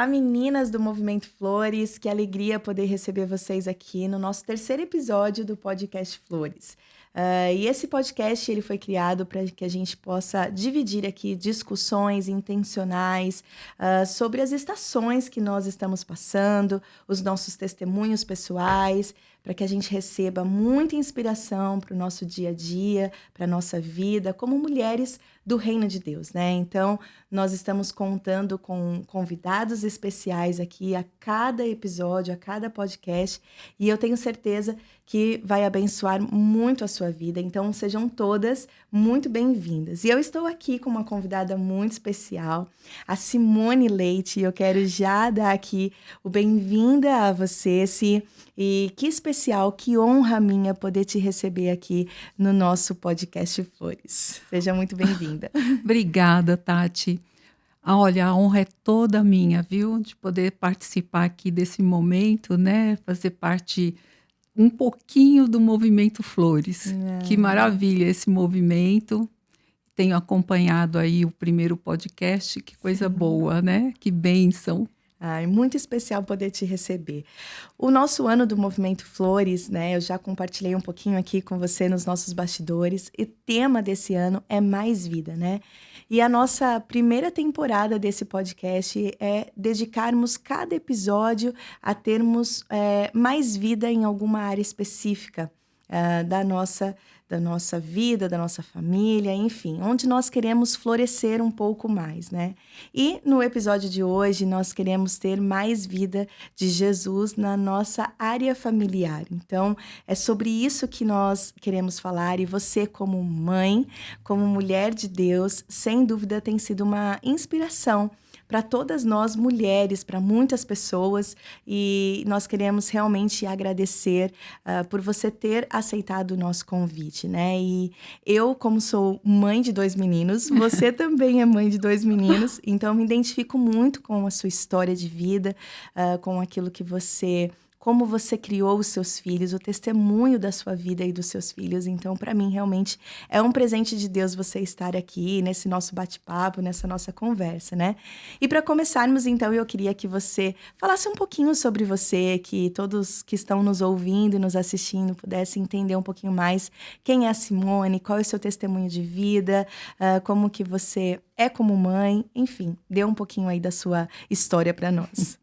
Olá, meninas do Movimento Flores, que alegria poder receber vocês aqui no nosso terceiro episódio do podcast Flores. E esse podcast ele foi criado para que a gente possa dividir aqui discussões intencionais sobre as estações que nós estamos passando, os nossos testemunhos pessoais, para que a gente receba muita inspiração para o nosso dia a dia, para a nossa vida, como mulheres do Reino de Deus, né? Então, nós estamos contando com convidados especiais aqui a cada episódio, a cada podcast, e eu tenho certeza que vai abençoar muito a sua vida. Então, sejam todas muito bem-vindas. E eu estou aqui com uma convidada muito especial, a Simone Leite, e eu quero já dar aqui o bem-vinda a você, Si. E que especial, que honra minha poder te receber aqui no nosso podcast Flores. Seja muito bem-vinda. Obrigada, Tati. Olha, a honra é toda minha, viu? De poder participar aqui desse momento, né? Fazer parte um pouquinho do Movimento Flores. Que maravilha esse movimento. Tenho acompanhado aí o primeiro podcast, que coisa boa, né? Que bênção. É muito especial poder te receber. O nosso ano do Movimento Flores, né? Eu já compartilhei um pouquinho aqui com você nos nossos bastidores. E o tema desse ano é Mais Vida, né? E a nossa primeira temporada desse podcast é dedicarmos cada episódio a termos mais vida em alguma área específica da nossa vida, da nossa família, enfim, onde nós queremos florescer um pouco mais, né? E no episódio de hoje, nós queremos ter mais vida de Jesus na nossa área familiar. Então, é sobre isso que nós queremos falar, e você, como mãe, como mulher de Deus, sem dúvida tem sido uma inspiração para todas nós mulheres, para muitas pessoas, e nós queremos realmente agradecer por você ter aceitado o nosso convite, né? E eu, como sou mãe de 2 meninos, você também é mãe de 2 meninos, então me identifico muito com a sua história de vida, com aquilo que como você criou os seus filhos, o testemunho da sua vida e dos seus filhos. Então, para mim, realmente é um presente de Deus você estar aqui nesse nosso bate-papo, nessa nossa conversa, né? E para começarmos, então, eu queria que você falasse um pouquinho sobre você, que todos que estão nos ouvindo e nos assistindo pudessem entender um pouquinho mais quem é a Simone, qual é o seu testemunho de vida, como que você é como mãe, enfim, dê um pouquinho aí da sua história para nós.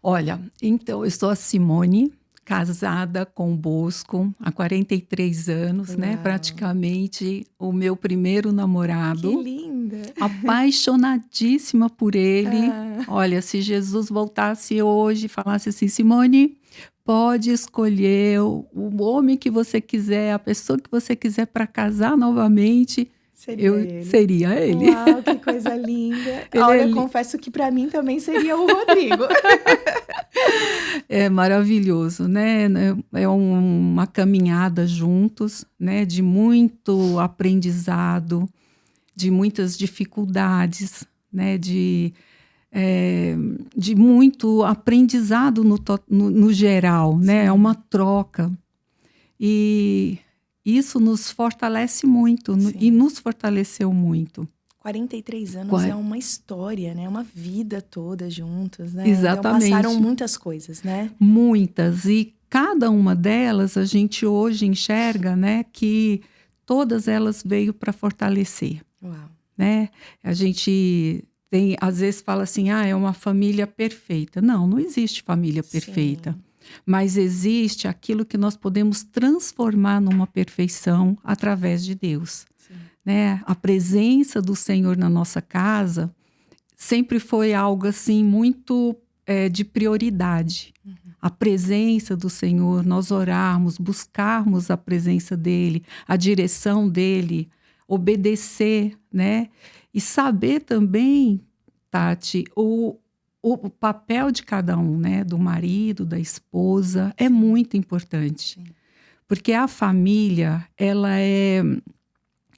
Olha, então, eu sou a Simone, casada com o Bosco há 43 anos, Uau. né? Praticamente o meu primeiro namorado. Que linda! Apaixonadíssima por ele. Olha, se Jesus voltasse hoje e falasse assim, Simone, pode escolher o homem que você quiser, a pessoa que você quiser para casar novamente, seria ele. Uau, que coisa linda. Olha, eu confesso que para mim também seria o Rodrigo. É maravilhoso, né? É uma caminhada juntos, né? De muito aprendizado, de muitas dificuldades, né? De muito aprendizado no geral, né? É uma troca. E isso nos fortalece muito e nos fortaleceu muito. 43 anos é uma história, né? Uma vida toda juntos, né? Exatamente. Então passaram muitas coisas, né? Muitas. E cada uma delas a gente hoje enxerga, né? Que todas elas veio para fortalecer. Uau. Né? A gente às vezes fala assim, é uma família perfeita. Não existe família perfeita. Sim. Mas existe aquilo que nós podemos transformar numa perfeição através de Deus. Né? A presença do Senhor na nossa casa sempre foi algo assim muito de prioridade. Uhum. A presença do Senhor, nós orarmos, buscarmos a presença dEle, a direção dEle, obedecer, né? E saber também, Tati, o papel de cada um, né? Do marido, da esposa, é muito importante. Sim. Porque a família, ela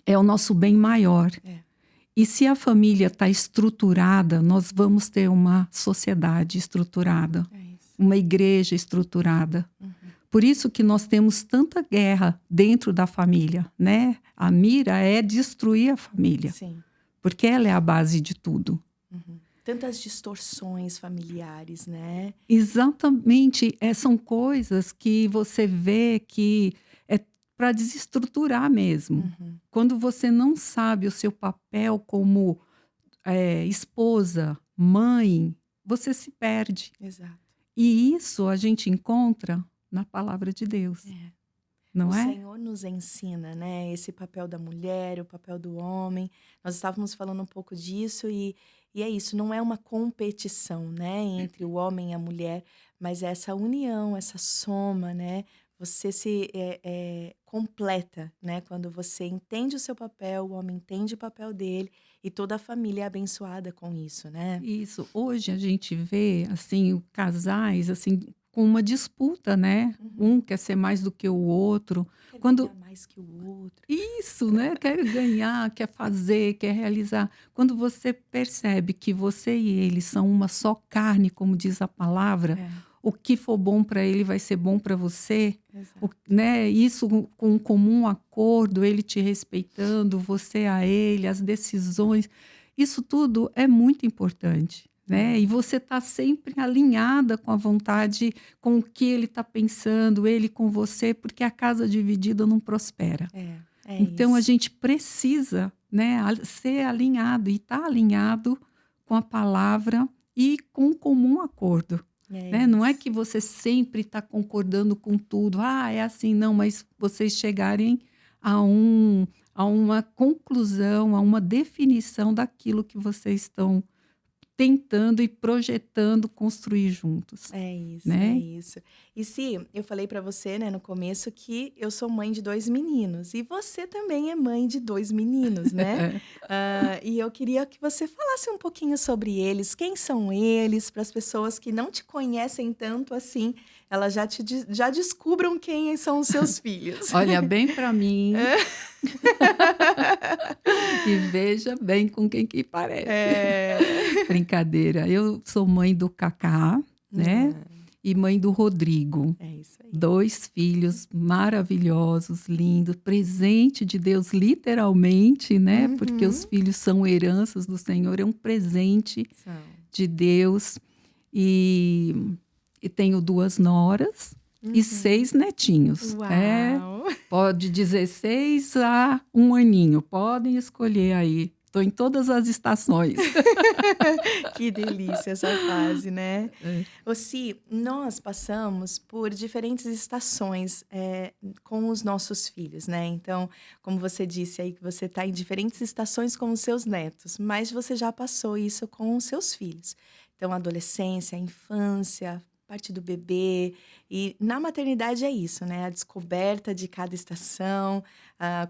é o nosso bem maior. E se a família está estruturada, nós vamos ter uma sociedade estruturada, uma igreja estruturada. Uhum. Por isso que nós temos tanta guerra dentro da família, né? A mira é destruir a família. Sim. Porque ela é a base de tudo. Uhum. Tantas distorções familiares, né? Exatamente, são coisas que você vê que é para desestruturar mesmo. Uhum, Quando você não sabe o seu papel como esposa, mãe, você se perde. exato. E isso a gente encontra na palavra de Deus, É. O não é? Senhor nos ensina, né, esse papel da mulher, o papel do homem. Nós estávamos falando um pouco disso e é isso, não é uma competição, né, entre o homem e a mulher, mas é essa união, essa soma, né? Você se completa, né? Quando você entende o seu papel, o homem entende o papel dele e toda a família é abençoada com isso, né? Isso. Hoje a gente vê assim casais assim com uma disputa, né? Uhum. Um quer ser mais do que o outro. Quer Quando ganhar mais que o outro. isso, né? Quer ganhar, quer fazer, quer realizar. Quando você percebe que você e ele são uma só carne, como diz a palavra, É, o que for bom para ele vai ser bom para você, exato. né? Isso com um comum acordo, ele te respeitando, você a ele, as decisões. Isso tudo é muito importante, né? E É, você está sempre alinhada com a vontade, com o que ele está pensando, ele com você, porque a casa dividida não prospera. é Então a isso. gente precisa, né, ser alinhado e estar alinhado com a palavra e com o comum acordo. É Né? Não é isso. que você sempre está concordando com tudo, é assim, não, mas vocês chegarem a, a uma conclusão, a uma definição daquilo que vocês estão tentando e projetando construir juntos. É isso, é Né? isso. E se eu falei pra você, né, no começo que eu sou mãe de 2 meninos, e você também é mãe de 2 meninos, né. E eu queria que você falasse um pouquinho sobre eles, quem são eles, para as pessoas que não te conhecem tanto assim, elas já descubram quem são os seus filhos. Olha bem para mim e veja bem com quem que parece. É. Brincadeira. Eu sou mãe do Cacá, né? Ah, E mãe do Rodrigo. é isso aí. 2 filhos maravilhosos, lindos, presente de Deus, literalmente, né? Porque os Uhum. filhos são heranças do Senhor, é um presente São. de Deus. E, e tenho 2 noras e Uhum. 6 netinhos. Uau! Pode 16 a 1 aninho, podem escolher aí. Estou em todas as estações. Que delícia essa fase, né. É. Ô Si, nós passamos por diferentes estações, com os nossos filhos, né, então, como você disse aí que você está em diferentes estações com os seus netos, mas você já passou isso com os seus filhos. Então a adolescência, a infância, parte do bebê, e na maternidade é isso, né, a descoberta de cada estação,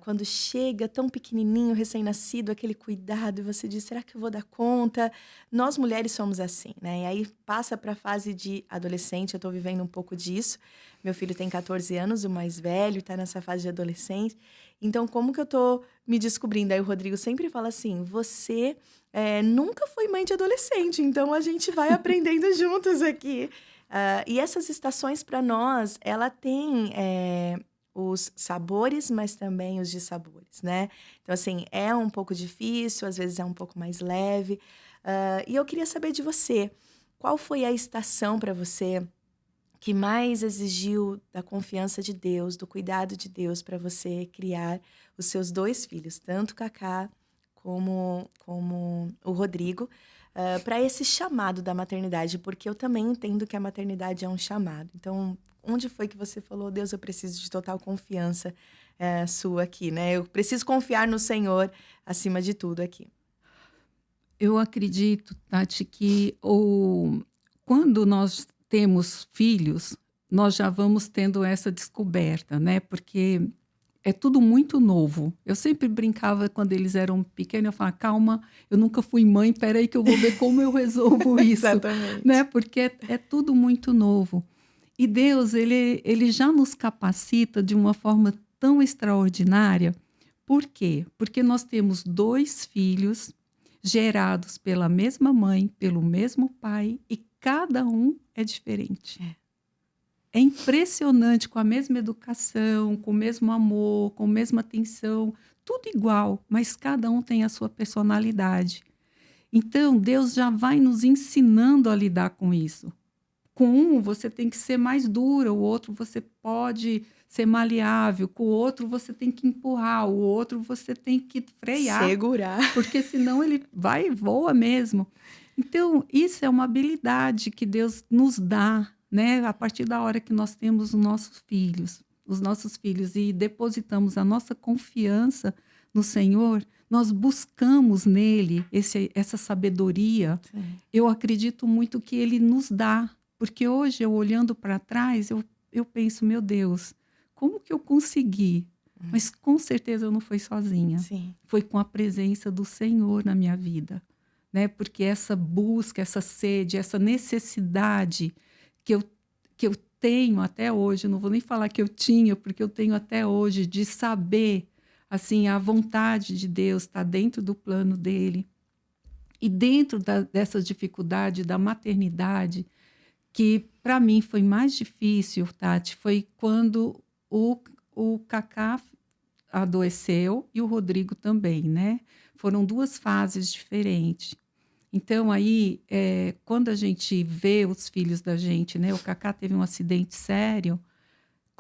quando chega tão pequenininho, recém-nascido, aquele cuidado e você diz: "Será que eu vou dar conta?". Nós mulheres somos assim, né, e aí passa para a fase de adolescente, eu estou vivendo um pouco disso. Meu filho tem 14 anos, o mais velho, está nessa fase de adolescente. Então como que eu estou me descobrindo? Aí o Rodrigo sempre fala assim: "Você, nunca foi mãe de adolescente, então a gente vai aprendendo juntos aqui". E essas estações para nós, ela tem, os sabores, mas também os dissabores, né. Então assim, é um pouco difícil, às vezes é um pouco mais leve. E eu queria saber de você, qual foi a estação para você que mais exigiu da confiança de Deus, do cuidado de Deus para você criar os seus 2 filhos, tanto o Cacá como o Rodrigo, para esse chamado da maternidade? Porque eu também entendo que a maternidade é um chamado. Então, onde foi que você falou: "Deus, eu preciso de total confiança, sua aqui, né, eu preciso confiar no Senhor acima de tudo aqui"? Eu acredito, Tati, que quando nós temos filhos, nós já vamos tendo essa descoberta, né? Porque é tudo muito novo. Eu sempre brincava quando eles eram pequenos, eu falava, calma, eu nunca fui mãe, peraí que eu vou ver como eu resolvo isso, né? Exatamente. Porque é tudo muito novo. E Deus, ele já nos capacita de uma forma tão extraordinária. Por quê? Porque nós temos 2 filhos gerados pela mesma mãe, pelo mesmo pai, e cada um é diferente. É impressionante, com a mesma educação, com o mesmo amor, com a mesma atenção, tudo igual, mas cada um tem a sua personalidade. Então, Deus já vai nos ensinando a lidar com isso. Com um, você tem que ser mais dura, o outro você pode ser maleável, com o outro você tem que empurrar, o outro você tem que frear, Segurar. porque senão ele vai e voa mesmo. Então, isso é uma habilidade que Deus nos dá, né? A partir da hora que nós temos os nossos filhos, e depositamos a nossa confiança no Senhor, nós buscamos nele essa sabedoria. Sim. Eu acredito muito que ele nos dá, porque hoje, eu olhando para trás, eu penso, meu Deus, como que eu consegui? Mas com certeza eu não fui sozinha. Sim. Foi com a presença do Senhor na minha vida, né? Porque essa busca, essa sede, essa necessidade que eu tenho até hoje, não vou nem falar que eu tinha, porque eu tenho até hoje, de saber, assim, a vontade de Deus está dentro do plano dele. E dentro dessa dificuldade da maternidade, que para mim foi mais difícil, Tati, foi quando o Cacá adoeceu e o Rodrigo também, né? Foram 2 fases diferentes. Então, aí, quando a gente vê os filhos da gente, né? O Cacá teve um acidente sério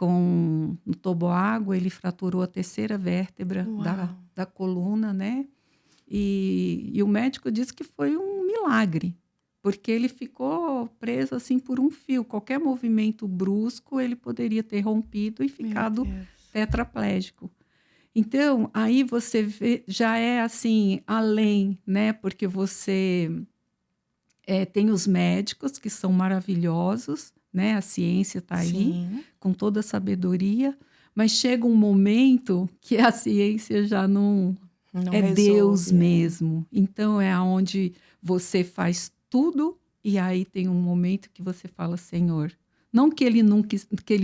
no toboágua, ele fraturou a 3ª vértebra da coluna, né? E o médico disse que foi um milagre, porque ele ficou preso assim por um fio. Qualquer movimento brusco, ele poderia ter rompido e ficado tetraplégico. Então, aí você vê, já é assim, além, né? Porque você tem os médicos, que são maravilhosos, né? A ciência está aí, Sim. com toda a sabedoria, mas chega um momento que a ciência já não resolve, Deus mesmo. Então, é onde você faz tudo, e aí tem um momento que você fala, Senhor, não que ele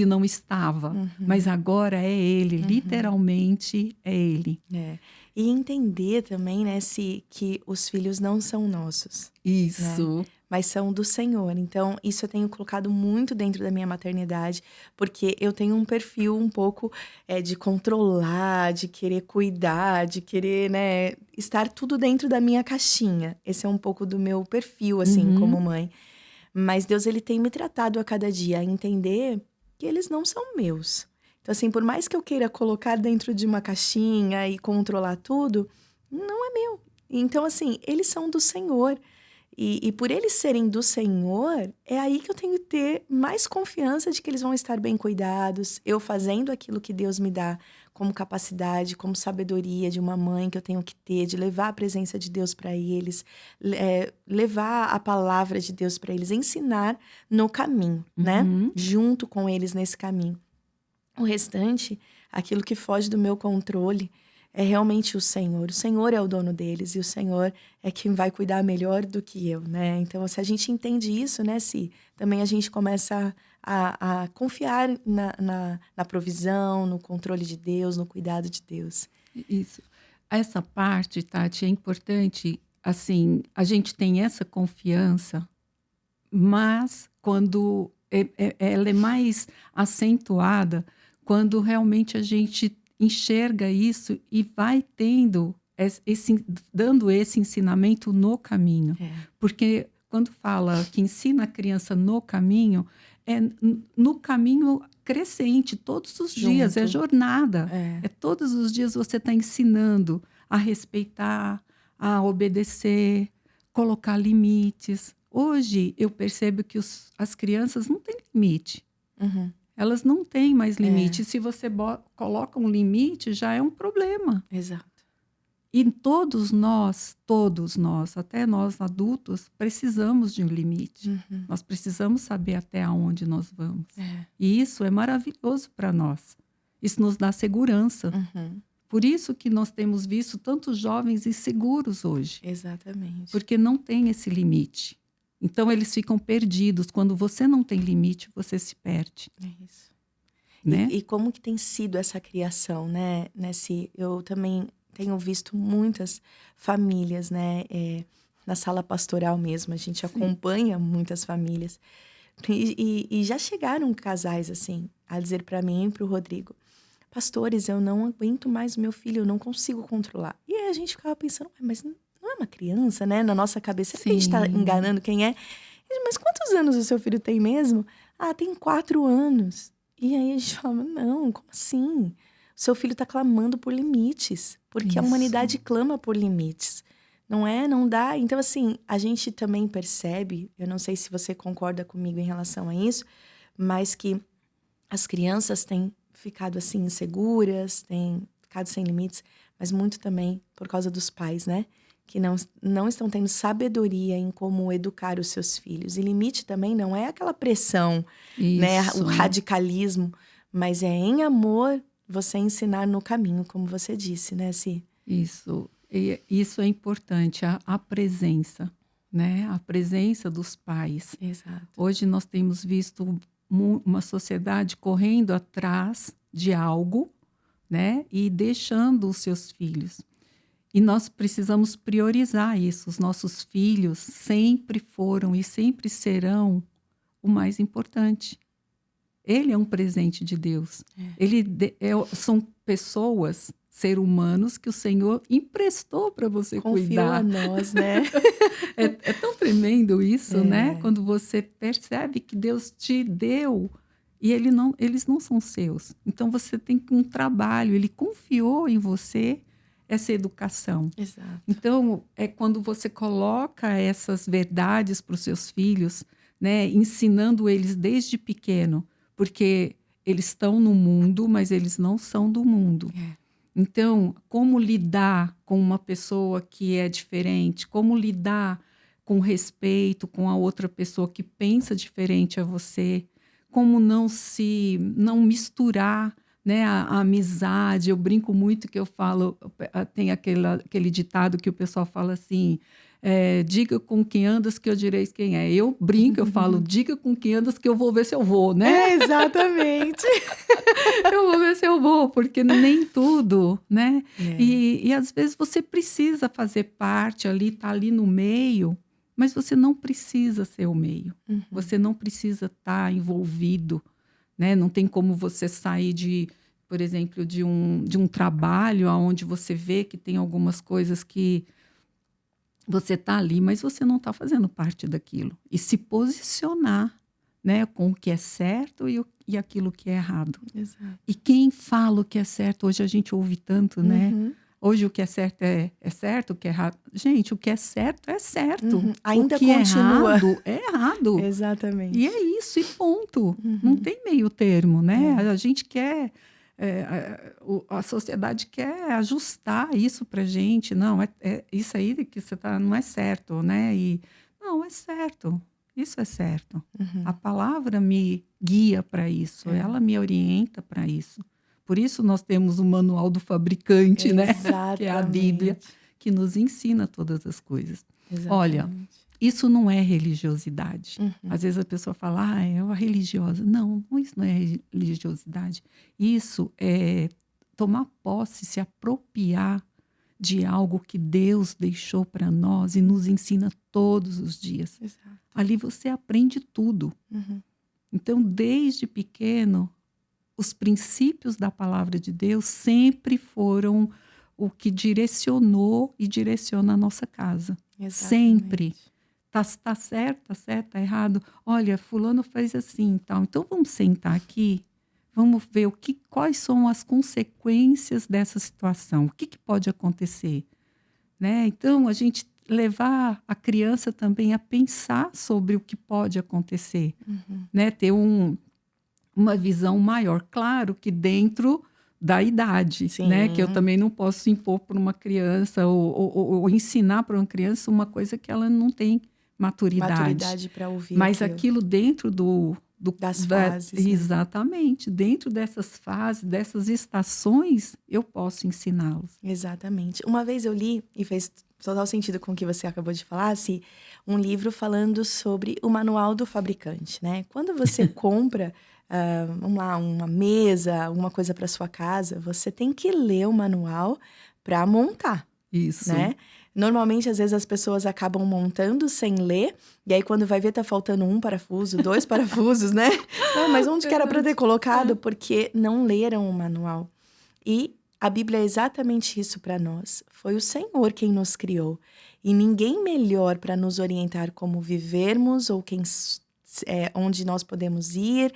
não estava, mas agora é ele, literalmente é ele. E entender também, né, que os filhos não são nossos. Isso. Né? Mas são do Senhor. Então, isso eu tenho colocado muito dentro da minha maternidade, porque eu tenho um perfil um pouco de controlar, de querer cuidar, de querer, né, estar tudo dentro da minha caixinha. Esse é um pouco do meu perfil, assim, como mãe. Mas Deus, ele tem me tratado a cada dia a entender que eles não são meus. Então, assim, por mais que eu queira colocar dentro de uma caixinha e controlar tudo, não é meu. Então, assim, eles são do Senhor. E por eles serem do Senhor, é aí que eu tenho que ter mais confiança de que eles vão estar bem cuidados, eu fazendo aquilo que Deus me dá como capacidade, como sabedoria de uma mãe que eu tenho que ter, de levar a presença de Deus para eles, levar a palavra de Deus para eles, ensinar no caminho, né? Junto com eles nesse caminho. O restante, aquilo que foge do meu controle, é realmente o Senhor. O Senhor é o dono deles e o Senhor é quem vai cuidar melhor do que eu, né? Então, se a gente entende isso, né, Si, também a gente começa a confiar na provisão, no controle de Deus, no cuidado de Deus. Isso. Essa parte, Tati, é importante, assim, a gente tem essa confiança, mas quando ela é mais acentuada, quando realmente a gente enxerga isso e vai tendo dando esse ensinamento no caminho. Porque quando fala que ensina a criança no caminho, é no caminho crescente, todos os dias, é jornada. É todos os dias você está ensinando a respeitar, a obedecer, colocar limites. Hoje eu percebo que as crianças não têm limite. Elas não têm mais limite. Se você coloca um limite, já é um problema. Exato. E todos nós, até nós adultos, precisamos de um limite. Nós precisamos saber até onde nós vamos. E isso é maravilhoso para nós. Isso nos dá segurança. Por isso que nós temos visto tantos jovens inseguros hoje. Exatamente. Porque não tem esse limite. Então, eles ficam perdidos. Quando você não tem limite, você se perde. É isso. Né? E como que tem sido essa criação, né? Eu também tenho visto muitas famílias, né? Na sala pastoral mesmo, a gente acompanha muitas famílias. E já chegaram casais, assim, a dizer para mim e para o Rodrigo, pastores, eu não aguento mais o meu filho, eu não consigo controlar. E aí a gente ficava pensando, mas não é uma criança, né? Na nossa cabeça. Será que a gente tá Sim. enganando quem é? Mas quantos anos o seu filho tem mesmo? Ah, tem 4 anos. E aí a gente fala, não, como assim? O seu filho tá clamando por limites. Porque a Isso. humanidade clama por limites. Não é? Não dá. Então, assim, a gente também percebe, eu não sei se você concorda comigo em relação a isso, mas que as crianças têm ficado assim inseguras, têm ficado sem limites, mas muito também por causa dos pais, né? Que não estão tendo sabedoria em como educar os seus filhos. E limite também não é aquela pressão, né? O Isso. radicalismo, mas é em amor você ensinar no caminho, como você disse, né, Si? Isso. E isso é importante, a presença, né? A presença dos pais. Exato. Hoje nós temos visto uma sociedade correndo atrás de algo, né? E deixando os seus filhos. E nós precisamos priorizar isso. Os nossos filhos sempre foram e sempre serão o mais importante. Ele é um presente de Deus. São pessoas, seres humanos, que o Senhor emprestou para você Confiou cuidar. a nós, né? É tão tremendo isso, né? Quando você percebe que Deus te deu e eles não são seus. Então você tem um trabalho, ele confiou em você essa educação. Exato. Então, é quando você coloca essas verdades para os seus filhos, né? Ensinando eles desde pequeno, porque eles estão no mundo, mas eles não são do mundo. Então, como lidar com uma pessoa que é diferente? Como lidar com respeito com a outra pessoa que pensa diferente a você? Como não misturar, né, a amizade? Eu brinco muito que eu falo, tem aquele ditado que o pessoal fala assim, diga com quem andas que eu direi quem é. Eu brinco, eu falo, diga com quem andas que eu vou ver se eu vou, né? Exatamente. Eu vou ver se eu vou, porque nem tudo, né? E às vezes você precisa fazer parte ali, tá ali no meio, mas você não precisa ser o meio. Você não precisa estar envolvido, né? Não tem como você sair por exemplo, de um trabalho onde você vê que tem algumas coisas que você está ali, mas você não está fazendo parte daquilo. E se posicionar, né, com o que é certo e aquilo que é errado. Exato. E quem fala o que é certo, hoje a gente ouve tanto, né? Hoje o que é certo é certo, o que é errado... Gente, o que é certo é certo. Ainda o que continua. É errado. Exatamente. E é isso, e ponto. Não tem meio termo, né? A gente quer... a sociedade quer ajustar isso pra gente. Não, isso aí que você tá, não é certo, né? Não, é certo. Isso é certo. A palavra me guia para isso. Ela me orienta para isso. Por isso nós temos o manual do fabricante, né? Que é a Bíblia, que nos ensina todas as coisas. Exatamente. Olha, isso não é religiosidade. Às vezes a pessoa fala, é uma religiosa. Não, isso não é religiosidade. Isso é tomar posse, se apropriar de algo que Deus deixou para nós e nos ensina todos os dias. Exato. Ali você aprende tudo. Então, desde pequeno, os princípios da palavra de Deus sempre foram o que direcionou e direciona a nossa casa. Exatamente. Sempre. Tá certo, tá errado. Olha, fulano fez assim e tal. Então, vamos sentar aqui, vamos ver quais são as consequências dessa situação. O que pode acontecer? Né? Então, a gente levar a criança também a pensar sobre o que pode acontecer. Né? Ter uma visão maior. Claro que dentro da idade, né? Que eu também não posso impor para uma criança ou ensinar para uma criança uma coisa que ela não tem maturidade para ouvir. Mas aquilo dentro das fases. Né? Exatamente. Dentro dessas fases, dessas estações, eu posso ensiná-los. Exatamente. Uma vez eu li, e fez total sentido com o que você acabou de falar, assim, um livro falando sobre o manual do fabricante, né? Quando você compra, vamos lá, uma mesa, alguma coisa para sua casa, você tem que ler o manual para montar. Isso. Né? Normalmente, às vezes, as pessoas acabam montando sem ler, e aí quando vai ver, tá faltando um parafuso, 2 parafusos, né? Não, mas onde que era para ter colocado? Porque não leram o manual. E A Bíblia é exatamente isso para nós. Foi o Senhor quem nos criou. E ninguém melhor para nos orientar como vivermos ou onde nós podemos ir,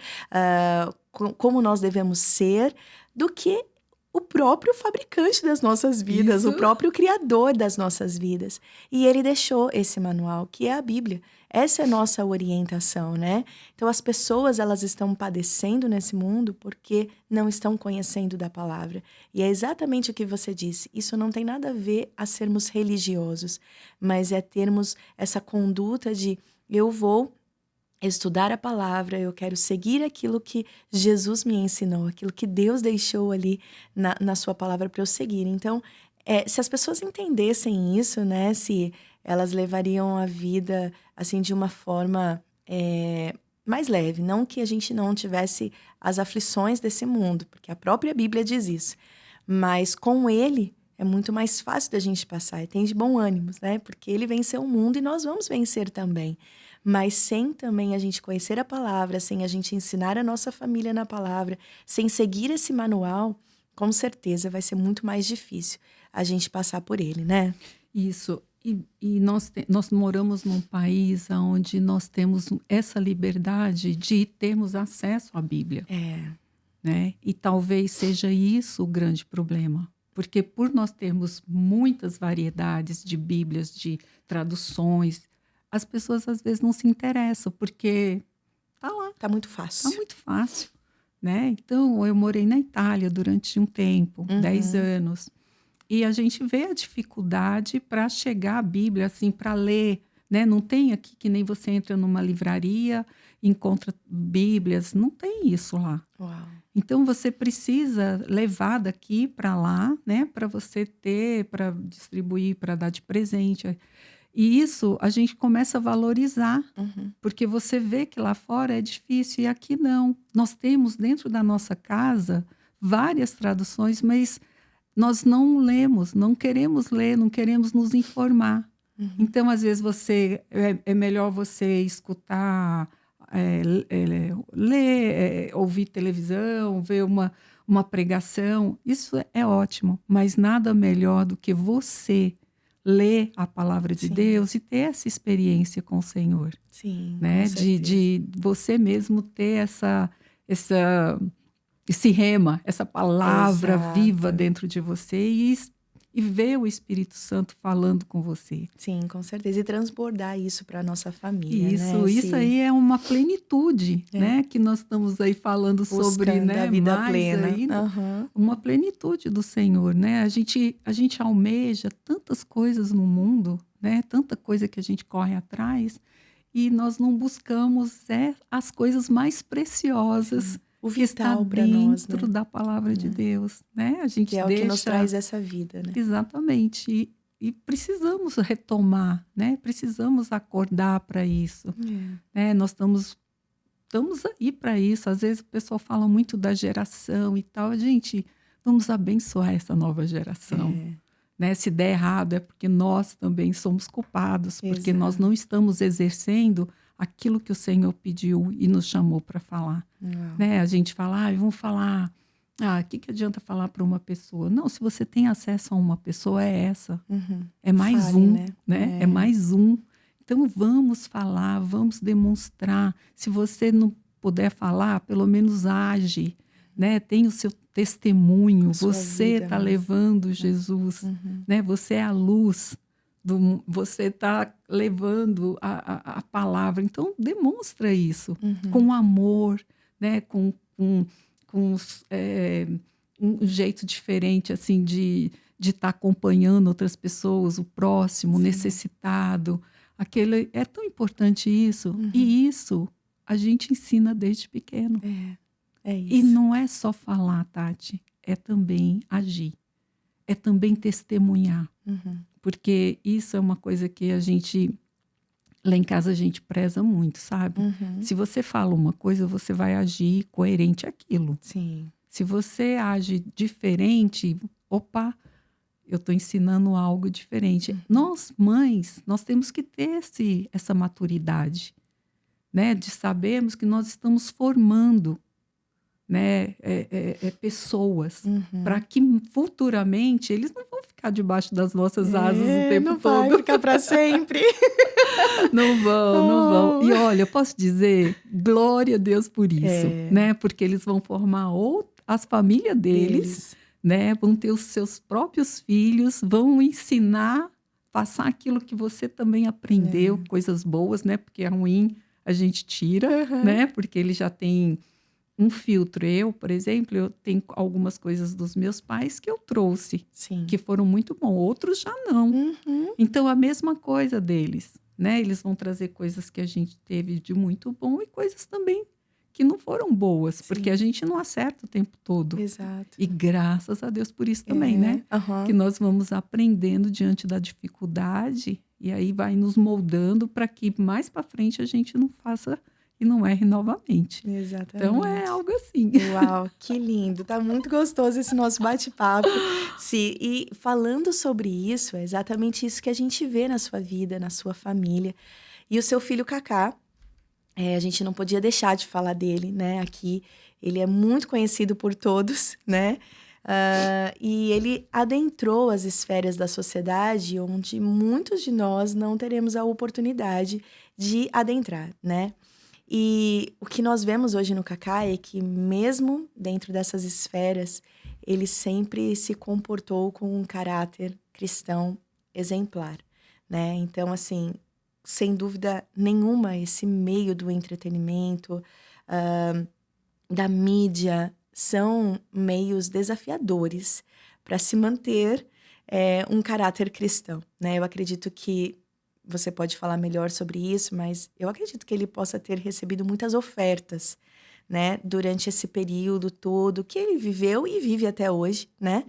como nós devemos ser, do que o próprio fabricante das nossas vidas, Isso. o próprio criador das nossas vidas. E ele deixou esse manual, que é a Bíblia. Essa é a nossa orientação, né? Então, as pessoas, elas estão padecendo nesse mundo porque não estão conhecendo da palavra. E é exatamente o que você disse. Isso não tem nada a ver a sermos religiosos, mas é termos essa conduta de eu vou estudar a palavra, eu quero seguir aquilo que Jesus me ensinou, aquilo que Deus deixou ali na sua palavra para eu seguir. Então, se as pessoas entendessem isso, né, se elas levariam a vida assim de uma forma mais leve, não que a gente não tivesse as aflições desse mundo, porque a própria Bíblia diz isso, mas com Ele é muito mais fácil da gente passar, e tem de bom ânimo, né, porque Ele venceu o mundo e nós vamos vencer também. Mas sem também a gente conhecer a palavra, sem a gente ensinar a nossa família na palavra, sem seguir esse manual, com certeza vai ser muito mais difícil a gente passar por ele, né? Isso. E nós moramos num país onde nós temos essa liberdade de termos acesso à Bíblia. Né? E talvez seja isso o grande problema. Porque por nós termos muitas variedades de Bíblias, de traduções, as pessoas às vezes não se interessam, porque tá lá. Tá muito fácil. Tá muito fácil, né? Então, eu morei na Itália durante um tempo, 10 anos. E a gente vê a dificuldade para chegar à Bíblia, assim, para ler, né? Não tem aqui que nem você entra numa livraria, encontra Bíblias, não tem isso lá. Uau. Então, você precisa levar daqui para lá, né? Para você ter, para distribuir, para dar de presente. E isso a gente começa a valorizar, porque você vê que lá fora é difícil e aqui não. Nós temos dentro da nossa casa várias traduções, mas nós não lemos, não queremos ler, não queremos nos informar. Então, às vezes, é melhor você escutar, ler, ouvir televisão, ver uma pregação. Isso é ótimo, mas nada melhor do que você ler a palavra de Deus e ter essa experiência com o Senhor. Sim, né? De você mesmo ter esse rema, essa palavra viva dentro de você e ver o Espírito Santo falando com você. Sim, com certeza. E transbordar isso para a nossa família, né? Isso aí é uma plenitude, né? Que nós estamos aí falando buscando sobre, né? a vida mais plena. ainda, uma plenitude do Senhor, né? A gente almeja tantas coisas no mundo, né? Tanta coisa que a gente corre atrás e nós não buscamos as coisas mais preciosas. O que está para nós, dentro da palavra de Deus, né? A gente que é o que nos traz essa vida, né? Exatamente. E precisamos retomar, né? Precisamos acordar para isso. Né? Nós estamos aí para isso. Às vezes o pessoal fala muito da geração e tal. Gente, vamos abençoar essa nova geração. Né? Se der errado é porque nós também somos culpados, porque nós não estamos exercendo aquilo que o Senhor pediu e nos chamou para falar. Né? A gente fala, vamos falar, o que adianta falar para uma pessoa? Não, se você tem acesso a uma pessoa, é essa. É mais né? É mais um. Então, vamos falar, vamos demonstrar. Se você não puder falar, pelo menos age, né? Tem o seu testemunho, você está levando Jesus, né? Você é a luz. Você está levando a palavra. Então, demonstra isso com amor, né? com um jeito diferente assim, de estar acompanhando outras pessoas, o próximo, o necessitado. É tão importante isso. E isso a gente ensina desde pequeno. É isso. E não é só falar, Tati, é também agir. É também testemunhar. Porque isso é uma coisa que lá em casa a gente preza muito, sabe? Se você fala uma coisa, você vai agir coerente àquilo. Sim. Se você age diferente, eu estou ensinando algo diferente. Nós, mães, nós temos que ter essa maturidade, né? De sabermos que nós estamos formando né? Pessoas, para que futuramente eles não vão ficar debaixo das nossas asas o tempo não todo. vai ficar para sempre. Não vão, não vão. E olha, eu posso dizer, glória a Deus por isso, né? Porque eles vão formar as famílias deles, né? Vão ter os seus próprios filhos, vão ensinar, passar aquilo que você também aprendeu, coisas boas, né? Porque é ruim, a gente tira, né? Porque ele já tem um filtro. Eu, por exemplo, eu tenho algumas coisas dos meus pais que eu trouxe, que foram muito bons. Outros já não. Então, a mesma coisa deles, né? Eles vão trazer coisas que a gente teve de muito bom e coisas também que não foram boas, porque a gente não acerta o tempo todo. Exato. E graças a Deus por isso também, né? Que nós vamos aprendendo diante da dificuldade e aí vai nos moldando para que mais para frente a gente não faça e não erre novamente. Exatamente. Então é algo assim. Uau, que lindo. Tá muito gostoso esse nosso bate-papo. E falando sobre isso, é exatamente isso que a gente vê na sua vida, na sua família. E o seu filho Kaká, a gente não podia deixar de falar dele, né? Aqui, ele é muito conhecido por todos, né? E ele adentrou as esferas da sociedade onde muitos de nós não teremos a oportunidade de adentrar, né? E o que nós vemos hoje no Kaká é que, mesmo dentro dessas esferas, ele sempre se comportou com um caráter cristão exemplar, né? Então, assim, sem dúvida nenhuma, esse meio do entretenimento, da mídia, são meios desafiadores para se manter um caráter cristão, né? Eu acredito que você pode falar melhor sobre isso, mas eu acredito que ele possa ter recebido muitas ofertas, né, durante esse período todo que ele viveu e vive até hoje, né?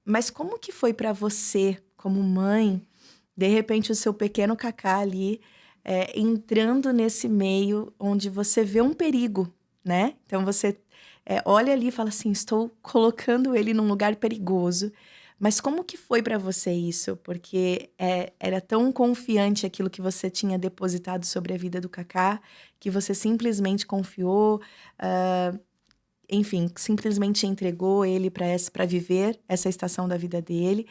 Mas como que foi para você, como mãe, de repente o seu pequeno Kaká ali entrando nesse meio onde você vê um perigo, né? Então você olha ali e fala assim, estou colocando ele num lugar perigoso. Mas como que foi para você isso? Porque era tão confiante aquilo que você tinha depositado sobre a vida do Kaká, que você simplesmente confiou, enfim, simplesmente entregou ele para viver essa estação da vida dele.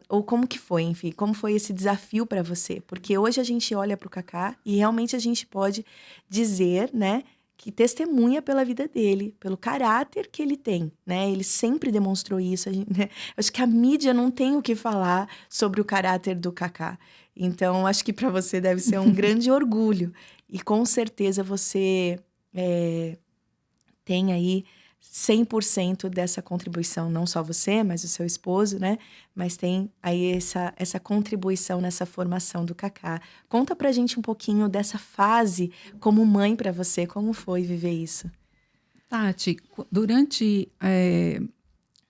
Ou como que foi, enfim, como foi esse desafio para você? Porque hoje a gente olha para o Kaká e realmente a gente pode dizer, né, que testemunha pela vida dele, pelo caráter que ele tem, né? Ele sempre demonstrou isso. Né? Acho que a mídia não tem o que falar sobre o caráter do Kaká. Então, acho que para você deve ser um grande orgulho. E com certeza você tem aí 100% dessa contribuição, não só você, mas o seu esposo, né? Mas tem aí essa contribuição nessa formação do Kaká. Conta pra gente um pouquinho dessa fase como mãe para você, como foi viver isso? Tati, durante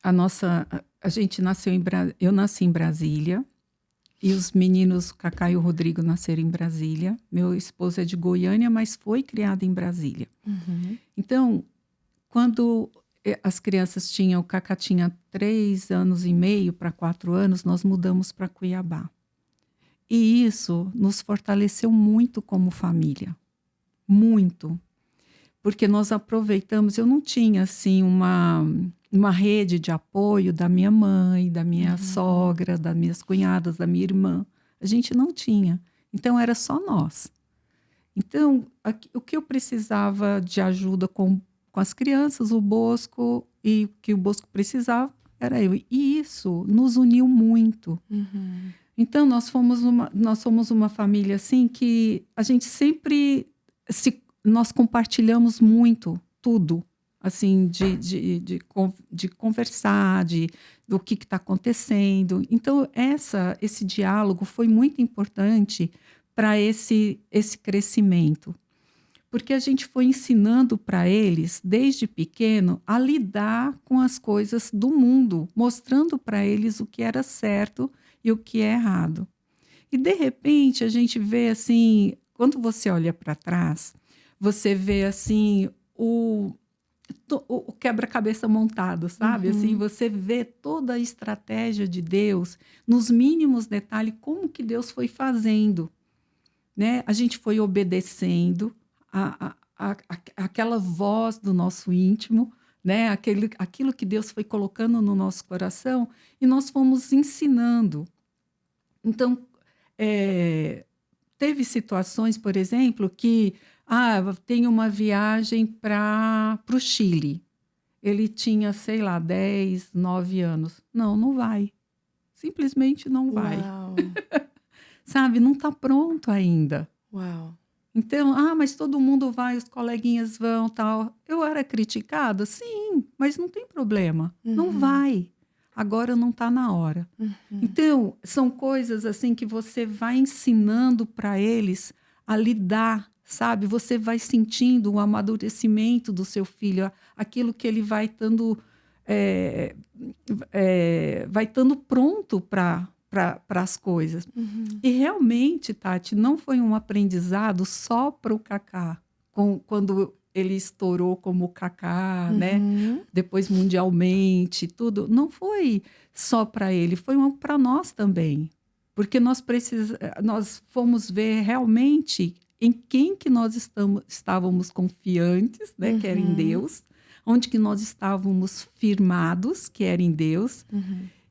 a gente nasceu eu nasci em Brasília e os meninos, o Kaká e o Rodrigo, nasceram em Brasília. Meu esposo é de Goiânia, mas foi criado em Brasília. Então, quando as crianças o Kaká tinha 3 anos e meio para 4 anos, nós mudamos para Cuiabá. E isso nos fortaleceu muito como família. Muito. Porque nós aproveitamos, eu não tinha assim uma rede de apoio da minha mãe, da minha sogra, das minhas cunhadas, da minha irmã. A gente não tinha. Então, era só nós. Então, o que eu precisava de ajuda com as crianças, o Bosco, e o que o Bosco precisava era eu. E isso nos uniu muito. Então, nós somos uma família assim que a gente sempre nós compartilhamos muito tudo, assim, de conversar, do que está acontecendo. Então, esse diálogo foi muito importante para esse crescimento. Porque a gente foi ensinando para eles, desde pequeno, a lidar com as coisas do mundo, mostrando para eles o que era certo e o que é errado. E, de repente, a gente vê assim, quando você olha para trás, você vê assim o quebra-cabeça montado, sabe? Assim, você vê toda a estratégia de Deus, nos mínimos detalhes, como que Deus foi fazendo, né? A gente foi obedecendo aquela voz do nosso íntimo, né? Aquilo que Deus foi colocando no nosso coração e nós fomos ensinando. Então, teve situações, por exemplo, que tem uma viagem para o Chile. Ele tinha, sei lá, 10, 9 anos. Não vai. Simplesmente não vai. Uau. Sabe, não está pronto ainda. Uau. Então, mas todo mundo vai, os coleguinhas vão, tal. Eu era criticada? Sim, mas não tem problema. Não vai. Agora não está na hora. Então, são coisas assim que você vai ensinando para eles a lidar, sabe? Você vai sentindo o amadurecimento do seu filho, aquilo que ele vai estando pronto para as coisas. E realmente, Tati, não foi um aprendizado só para o Kaká, quando ele estourou como Kaká, né? Depois mundialmente, tudo. Não foi só para ele, foi para nós também. Porque nós fomos ver realmente em quem que nós estávamos confiantes, né? Que era em Deus. Onde que nós estávamos firmados, que era em Deus.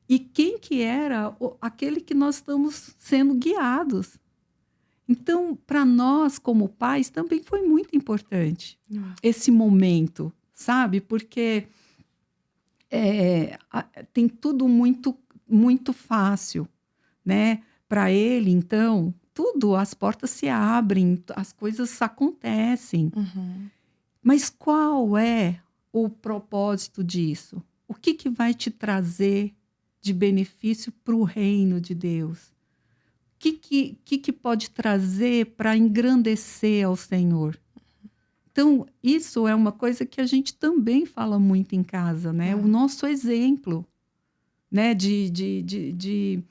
E quem que era aquele que nós estamos sendo guiados. Então, para nós, como pais, também foi muito importante esse momento, sabe? Porque tem tudo muito, muito fácil, né? Para ele, então, as portas se abrem, as coisas acontecem. Mas qual é o propósito disso? O que vai te trazer de benefício para o reino de Deus? O que pode trazer para engrandecer ao Senhor? Então, isso é uma coisa que a gente também fala muito em casa, né? O nosso exemplo, né? de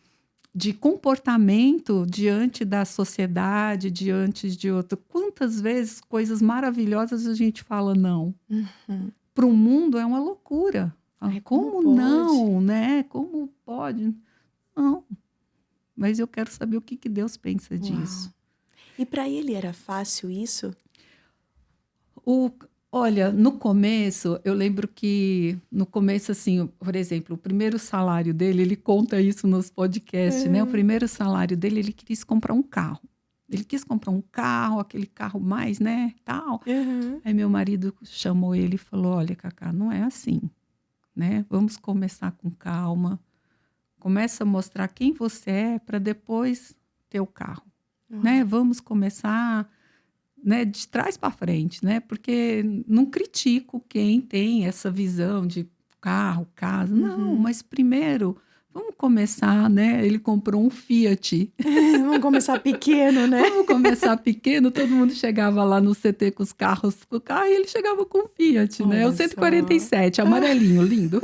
comportamento diante da sociedade, diante de outro. Quantas vezes coisas maravilhosas a gente fala não? Para o mundo é uma loucura. Como não, né? Como pode? Não. Mas eu quero saber o que Deus pensa disso. E para ele era fácil isso? Olha, no começo, eu lembro que no começo, assim, por exemplo, o primeiro salário dele, ele conta isso nos podcasts, né? O primeiro salário dele, ele quis comprar um carro. Ele quis comprar um carro, aquele carro mais, né, tal. Aí meu marido chamou ele e falou, olha, Kaká, não é assim, né? Vamos começar com calma. Começa a mostrar quem você é para depois ter o carro, né? Vamos começar, né, de trás para frente, né? Porque não critico quem tem essa visão de carro, casa. Não, mas primeiro vamos começar, né? Ele comprou um Fiat. Vamos começar pequeno, né? Vamos começar pequeno. Todo mundo chegava lá no CT com os carros, com o carro, e ele chegava com o Fiat, né? O 147, amarelinho, lindo.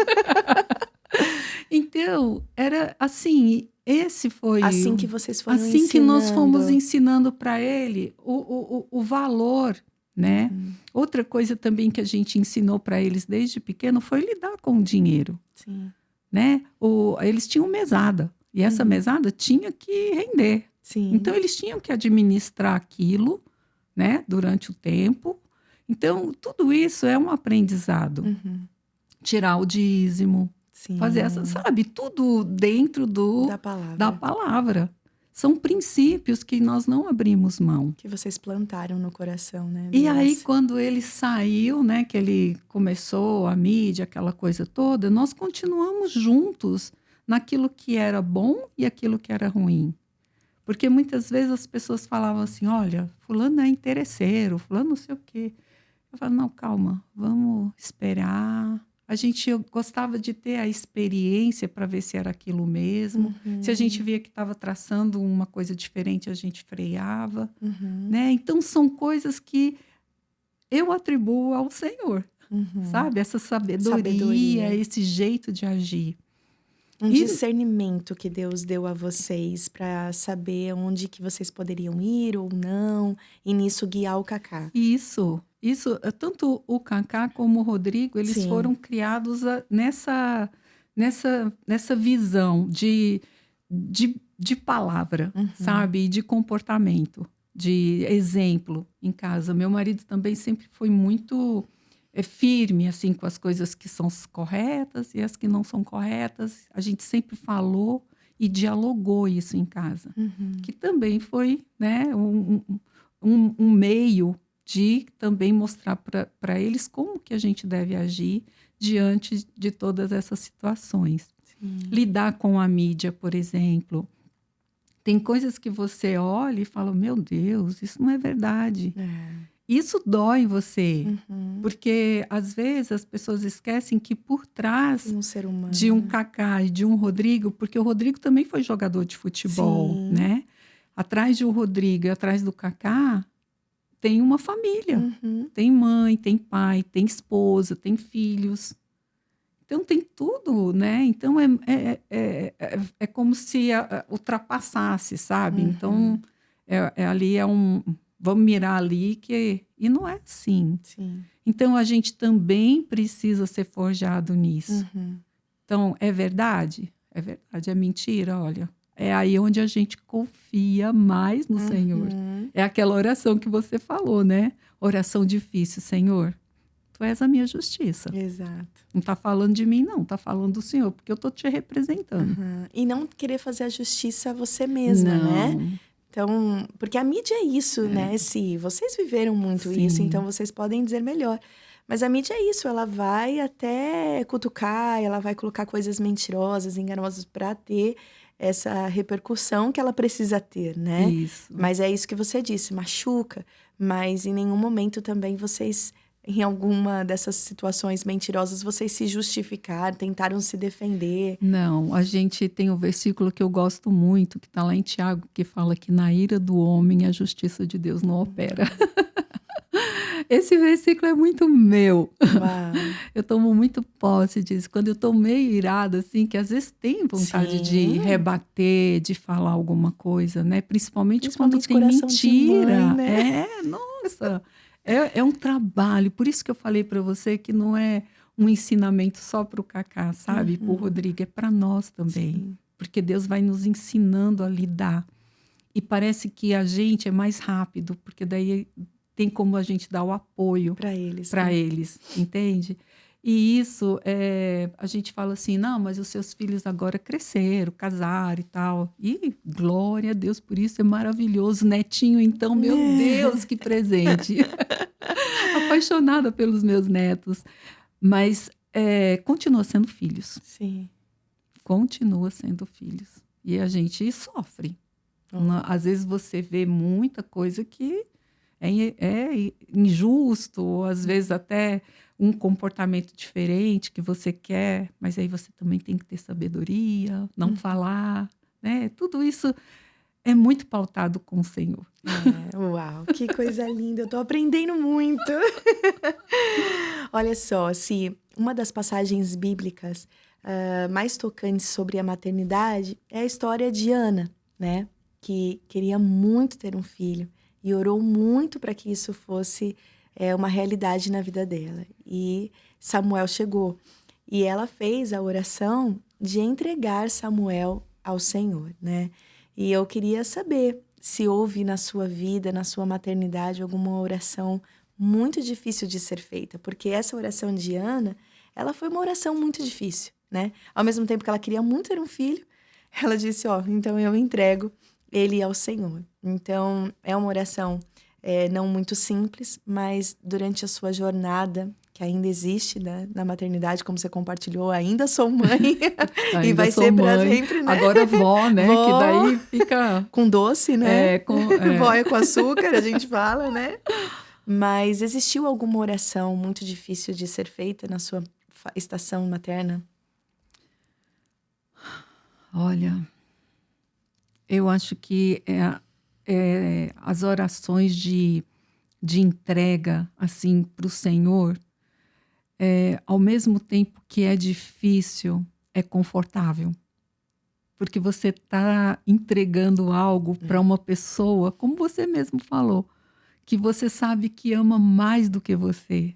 Então, era assim, esse foi... Assim que vocês foram ensinando. Assim que nós fomos ensinando para ele o valor, né? Outra coisa também que a gente ensinou para eles desde pequeno foi lidar com o dinheiro. Sim. Né? Eles tinham mesada, e essa mesada tinha que render. Sim. Então, eles tinham que administrar aquilo, né? Durante o tempo. Então, tudo isso é um aprendizado. Tirar o dízimo. Sim. Fazer sabe, tudo dentro da palavra. São princípios que nós não abrimos mão. Que vocês plantaram no coração, né? E aí, quando ele saiu, né, que ele começou a mídia, aquela coisa toda, nós continuamos juntos naquilo que era bom e aquilo que era ruim. Porque muitas vezes as pessoas falavam assim, olha, fulano é interesseiro, fulano não sei o quê. Eu falo, não, calma, vamos esperar. Eu gostava de ter a experiência para ver se era aquilo mesmo. Se a gente via que estava traçando uma coisa diferente, a gente freava. Né? Então, são coisas que eu atribuo ao Senhor. Sabe? Essa sabedoria, esse jeito de agir. Discernimento que Deus deu a vocês para saber onde que vocês poderiam ir ou não. E nisso guiar o Kaká. Isso, tanto o Kaká como o Rodrigo, eles foram criados nessa visão de palavra, sabe? E de comportamento. de exemplo em casa. Meu marido também sempre foi muito firme assim com as coisas que são corretas e as que não são corretas. A gente sempre falou e dialogou isso em casa, que também foi, né, um meio de também mostrar para eles como que a gente deve agir diante de todas essas situações. Sim. Lidar com a mídia, por exemplo. Tem coisas que você olha e fala, meu Deus, isso não é verdade. Isso dói em você, porque às vezes as pessoas esquecem que por trás Tem um ser humano, de um Kaká e de um Rodrigo, porque o Rodrigo também foi jogador de futebol, Sim. né? Atrás de um Rodrigo e atrás do Kaká, tem uma família. Tem mãe, tem pai, tem esposa, tem filhos. Então tem tudo, né? Então é como se ultrapassasse, sabe? Então ali vamos mirar ali e não é assim. Sim. Então a gente também precisa ser forjado nisso. Então é verdade? É verdade, é mentira, olha. É aí onde a gente confia mais no Senhor. É aquela oração que você falou, né? Oração difícil, Senhor. Tu és a minha justiça. Exato. Não está falando de mim, não. Está falando do Senhor, porque eu estou te representando. E não querer fazer a justiça a você mesma, né? Então, porque a mídia é isso, né? Se vocês viveram muito isso, então vocês podem dizer melhor. Mas a mídia é isso, ela vai até cutucar, ela vai colocar coisas mentirosas, enganosas para ter essa repercussão que ela precisa ter, né? Isso. Mas é isso que você disse, machuca, mas em nenhum momento também vocês, em alguma dessas situações mentirosas, vocês se justificaram, tentaram se defender. Não, a gente tem um versículo que eu gosto muito, que está lá em Tiago, que fala que na ira do homem a justiça de Deus não opera. Esse versículo é muito meu. Uau. Eu tomo muito posse disso. Quando eu estou meio irada, assim, que às vezes tem vontade de rebater, de falar alguma coisa, né? Principalmente quando tem mentira. Mãe, né? Nossa. É um trabalho. Por isso que eu falei para você que não é um ensinamento só para o Kaká, sabe? Para o Rodrigo, é para nós também. Sim. Porque Deus vai nos ensinando a lidar. E parece que a gente é mais rápido, porque daí tem como a gente dar o apoio para eles. Para eles, entende? E isso, a gente fala assim, não, mas os seus filhos agora cresceram, casaram e tal. E glória a Deus por isso, é maravilhoso. Netinho, então, meu Deus, que presente. Apaixonada pelos meus netos. Mas continua sendo filhos. Sim. Continua sendo filhos. E a gente sofre. Às vezes você vê muita coisa que é injusto, ou às vezes até um comportamento diferente que você quer, mas aí você também tem que ter sabedoria, não falar, né? Tudo isso é muito pautado com o Senhor. Uau, que coisa linda, eu tô aprendendo muito. Olha só, se uma das passagens bíblicas mais tocantes sobre a maternidade é a história de Ana, né? Que queria muito ter um filho. E orou muito para que isso fosse uma realidade na vida dela. E Samuel chegou. E ela fez a oração de entregar Samuel ao Senhor, né? E eu queria saber se houve na sua vida, na sua maternidade, alguma oração muito difícil de ser feita. Porque essa oração de Ana, ela foi uma oração muito difícil, né? Ao mesmo tempo que ela queria muito ter um filho, ela disse, então eu entrego ele ao Senhor. Então, é uma oração não muito simples, mas durante a sua jornada, que ainda existe na maternidade, como você compartilhou, ainda sou mãe. E vai ser para sempre, né? Agora vó, né? Vó, que daí fica... Com doce, né? Vó é com açúcar, a gente fala, né? Mas existiu alguma oração muito difícil de ser feita na sua estação materna? Olha... Eu acho que as orações de entrega assim para o Senhor, ao mesmo tempo que é difícil, é confortável. Porque você está entregando algo para uma pessoa, como você mesmo falou, que você sabe que ama mais do que você,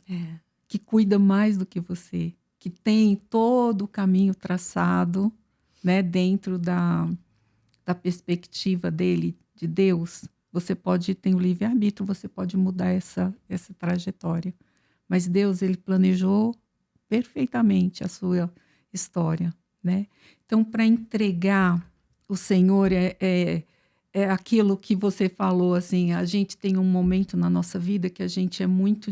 que cuida mais do que você, que tem todo o caminho traçado, né, dentro da perspectiva dele, de Deus, Você tem o livre-arbítrio, você pode mudar essa trajetória. Mas Deus, ele planejou perfeitamente a sua história, né? Então, para entregar o Senhor é aquilo que você falou, assim, a gente tem um momento na nossa vida que a gente é muito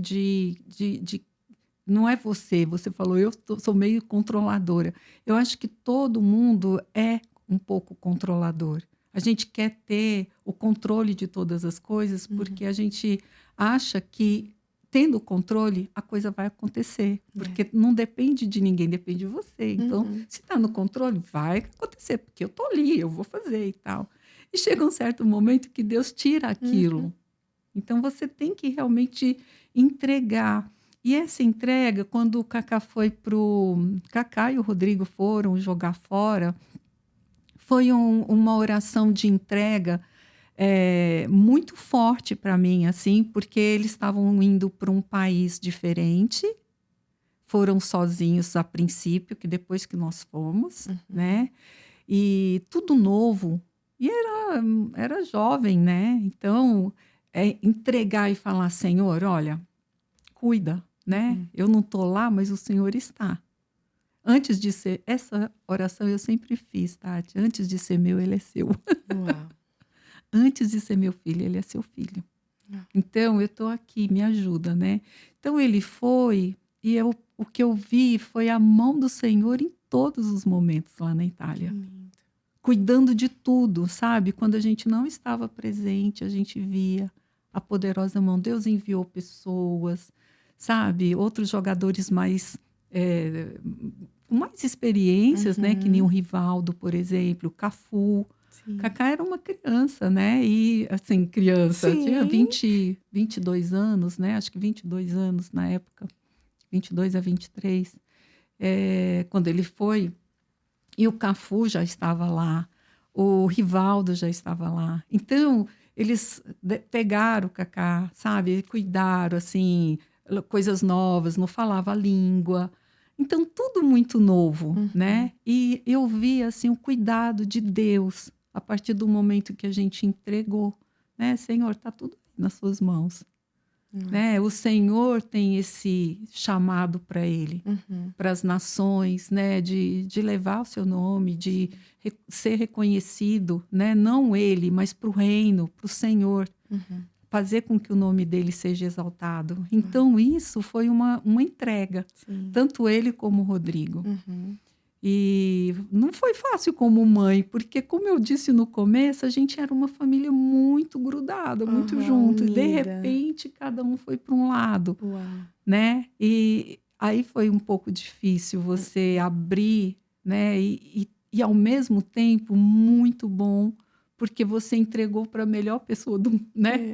não é você falou, sou meio controladora. Eu acho que todo mundo é um pouco controlador. A gente quer ter o controle de todas as coisas porque a gente acha que, tendo o controle, a coisa vai acontecer. Porque não depende de ninguém, depende de você. Então, se está no controle, vai acontecer, porque eu estou ali, eu vou fazer e tal. E chega um certo momento que Deus tira aquilo. Então, você tem que realmente entregar. E essa entrega, quando o Cacá Cacá e o Rodrigo foram jogar fora, foi uma oração de entrega muito forte para mim, assim, porque eles estavam indo para um país diferente, foram sozinhos a princípio, que depois que nós fomos, né? E tudo novo. E era jovem, né? Então, entregar e falar, Senhor, olha, cuida, né? Eu não estou lá, mas o Senhor está. Antes de ser... Essa oração eu sempre fiz, Tati. Antes de ser meu, ele é seu. Uau. Antes de ser meu filho, ele é seu filho. Então, eu estou aqui, me ajuda, né? Então, ele foi, e o que eu vi foi a mão do Senhor em todos os momentos lá na Itália. Cuidando de tudo, sabe? Quando a gente não estava presente, a gente via a poderosa mão. Deus enviou pessoas, sabe? Outros jogadores com mais experiências, né? Que nem o Rivaldo, por exemplo, o Cafu. Sim. Cacá era uma criança, né? E, assim, criança. Sim. Tinha 22 anos, né? Acho que 22 anos na época. 22 a 23. Quando ele foi... E o Cafu já estava lá, o Rivaldo já estava lá. Então, eles pegaram o Cacá, sabe? Cuidaram, assim, coisas novas, não falava a língua. Então, tudo muito novo, né? E eu vi, assim, o cuidado de Deus a partir do momento que a gente entregou, né? Senhor, está tudo nas suas mãos. Né? O Senhor tem esse chamado para ele, para as nações, né? De levar o seu nome, de ser reconhecido, né? Não ele, mas para o reino, para o Senhor, fazer com que o nome dele seja exaltado. Então, isso foi uma entrega, tanto ele como o Rodrigo. E não foi fácil como mãe, porque, como eu disse no começo, a gente era uma família muito grudada, muito junto. E, de repente, cada um foi para um lado, né? E aí foi um pouco difícil você abrir, né? E, ao mesmo tempo, muito bom, porque você entregou para a melhor pessoa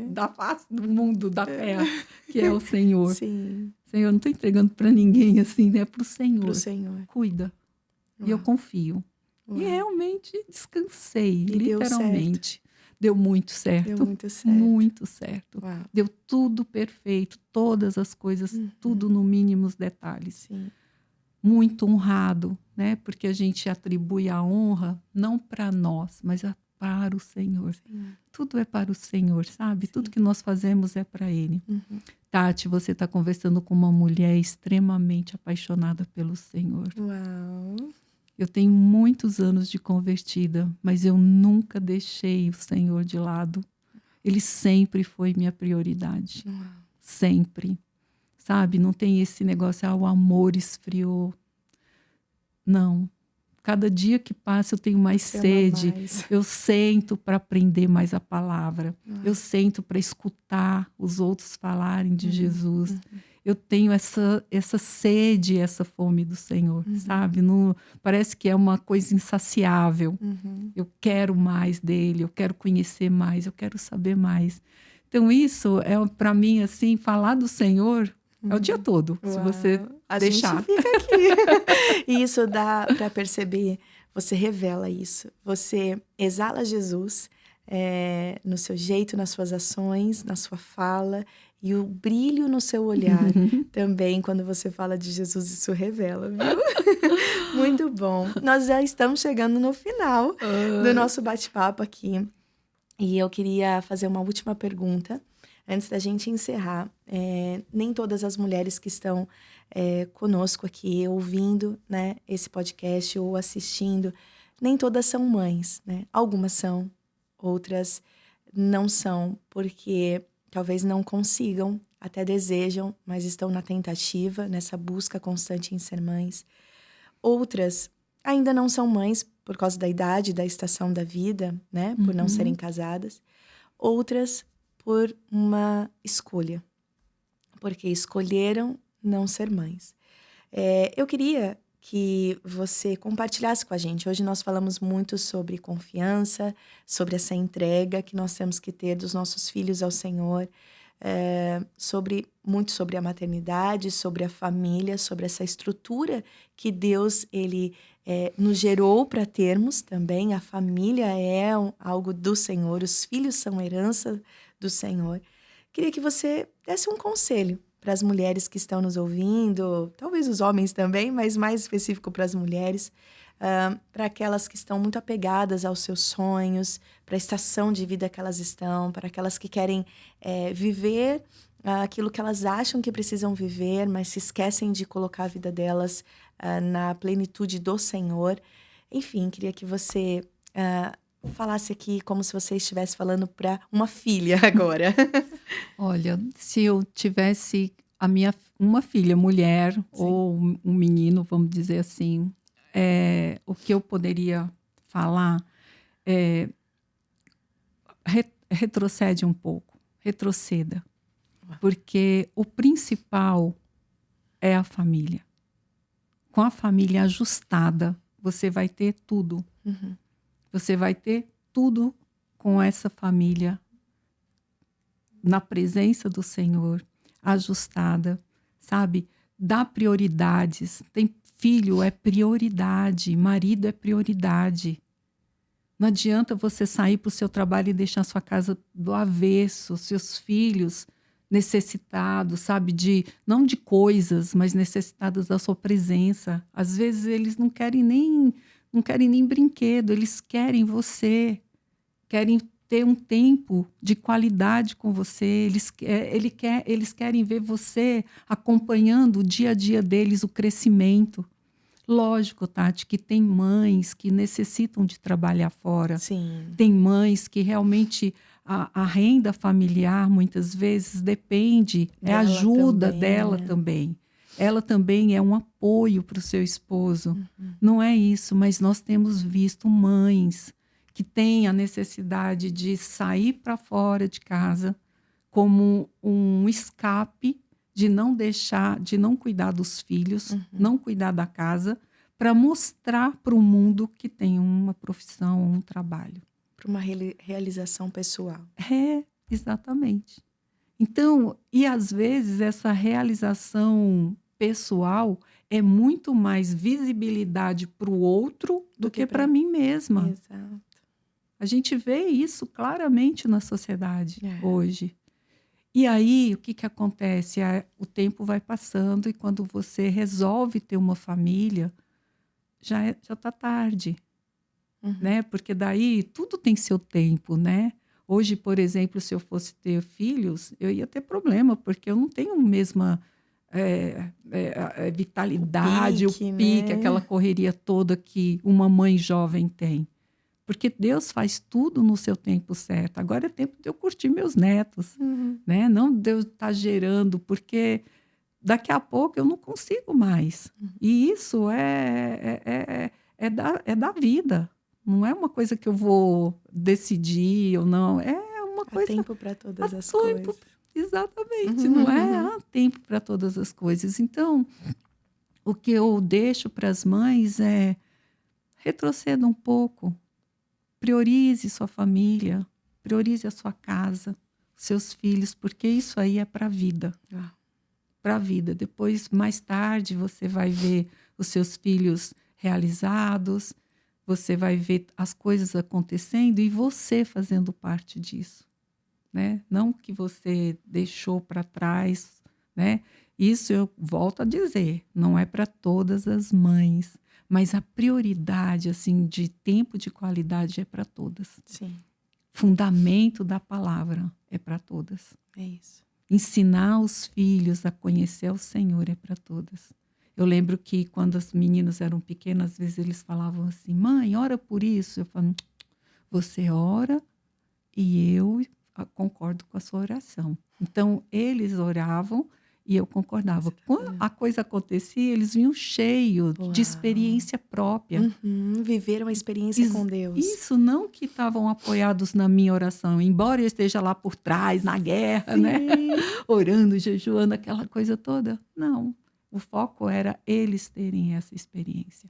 da face do mundo, da terra, que é o Senhor. Sim. Senhor, eu não estou entregando para ninguém assim, né? Para o Senhor. Para o Senhor. Cuida. E eu confio. E realmente descansei, e literalmente. Deu muito certo. Deu muito certo. Muito certo. Deu tudo perfeito, todas as coisas, tudo no mínimos detalhes. Sim. Muito honrado, né? Porque a gente atribui a honra não para nós, mas para o Senhor. Tudo é para o Senhor, sabe? Sim. Tudo que nós fazemos é para Ele. Tati, você está conversando com uma mulher extremamente apaixonada pelo Senhor. Uau! Eu tenho muitos anos de convertida, mas eu nunca deixei o Senhor de lado. Ele sempre foi minha prioridade. Sempre. Sabe? Não tem esse negócio, o amor esfriou. Não. Cada dia que passa eu tenho mais sede. Eu sento para aprender mais a palavra. Eu sento para escutar os outros falarem de Jesus. Eu tenho essa sede, essa fome do Senhor, sabe? Não, parece que é uma coisa insaciável. Eu quero mais dele, eu quero conhecer mais, eu quero saber mais. Então, isso é, para mim, assim, falar do Senhor é o dia todo, se você deixar. A gente fica aqui. E isso dá para perceber, você revela isso. Você exala Jesus no seu jeito, nas suas ações, na sua fala. E o brilho no seu olhar também, quando você fala de Jesus, isso revela, viu? Muito bom. Nós já estamos chegando no final do nosso bate-papo aqui. E eu queria fazer uma última pergunta antes da gente encerrar. Nem todas as mulheres que estão conosco aqui, ouvindo, né, esse podcast ou assistindo, nem todas são mães, né? Algumas são, outras não são, porque talvez não consigam, até desejam, mas estão na tentativa, nessa busca constante em ser mães. Outras ainda não são mães por causa da idade, da estação da vida, né? Por não serem casadas. Outras por uma escolha, porque escolheram não ser mães. Eu queria que você compartilhasse com a gente. Hoje nós falamos muito sobre confiança, sobre essa entrega que nós temos que ter dos nossos filhos ao Senhor, muito sobre a maternidade, sobre a família, sobre essa estrutura que Deus ele nos gerou para termos também. A família é algo do Senhor, os filhos são herança do Senhor. Queria que você desse um conselho para as mulheres que estão nos ouvindo, talvez os homens também, mas mais específico para as mulheres, para aquelas que estão muito apegadas aos seus sonhos, para a estação de vida que elas estão, para aquelas que querem viver aquilo que elas acham que precisam viver, mas se esquecem de colocar a vida delas na plenitude do Senhor. Enfim, queria que você falasse aqui como se você estivesse falando para uma filha agora. Olha, se eu tivesse uma filha mulher, sim, ou um menino, vamos dizer assim, o que eu poderia falar retrocede um pouco, retroceda. Porque o principal é a família. Com a família ajustada, você vai ter tudo. Uhum. Você vai ter tudo com essa família na presença do Senhor, ajustada, sabe? Dá prioridades. Tem filho é prioridade, marido é prioridade. Não adianta você sair para o seu trabalho e deixar sua casa do avesso, seus filhos necessitados, sabe? Não de coisas, mas necessitados da sua presença. Às vezes eles não querem nem brinquedo, eles querem você, querem ter um tempo de qualidade com você, eles querem ver você acompanhando o dia a dia deles, o crescimento. Lógico, Tati, que tem mães que necessitam de trabalhar fora. Sim. Tem mães que realmente a renda familiar muitas vezes depende, ajuda também, dela, né? Também. Ela também é um apoio para o seu esposo. Uhum. Não é isso, mas nós temos visto mães que têm a necessidade de sair para fora de casa como um escape, de não cuidar dos filhos, não cuidar da casa, para mostrar para o mundo que tem uma profissão, um trabalho. Para uma realização pessoal. Exatamente. Então, e às vezes essa realização pessoal é muito mais visibilidade para o outro do que para mim mesma. Exato. A gente vê isso claramente na sociedade hoje. E aí, o que acontece? O tempo vai passando e quando você resolve ter uma família, já está tarde, né? Porque daí tudo tem seu tempo, né? Hoje, por exemplo, se eu fosse ter filhos, eu ia ter problema, porque eu não tenho a mesma vitalidade, o pique, né? Aquela correria toda que uma mãe jovem tem. Porque Deus faz tudo no seu tempo certo. Agora é tempo de eu curtir meus netos, né? Não Deus está gerando, porque daqui a pouco eu não consigo mais. E isso é da vida. Não é uma coisa que eu vou decidir ou não. É uma coisa... Há tempo para todas as coisas. Exatamente. Não é? Há tempo para todas as coisas. Então, o que eu deixo para as mães é retroceda um pouco. Priorize sua família, priorize a sua casa, seus filhos, porque isso aí é para a vida. Para a vida. Depois, mais tarde, você vai ver os seus filhos realizados, você vai ver as coisas acontecendo e você fazendo parte disso, né? Não que você deixou para trás, né? Isso eu volto a dizer, não é para todas as mães. Mas a prioridade, assim, de tempo de qualidade é para todas. Sim. fundamento da palavra é para todas. É isso. Ensinar os filhos a conhecer o Senhor é para todas. Eu lembro que quando as meninas eram pequenas, às vezes eles falavam assim, mãe, ora por isso. Eu falo, você ora e eu concordo com a sua oração. Então, eles oravam e eu concordava. Quando a coisa acontecia, eles vinham cheios de experiência própria. Viveram a experiência com Deus. Isso, não que estavam apoiados na minha oração, embora eu esteja lá por trás, na guerra, né? Orando, jejuando, aquela coisa toda. Não, o foco era eles terem essa experiência.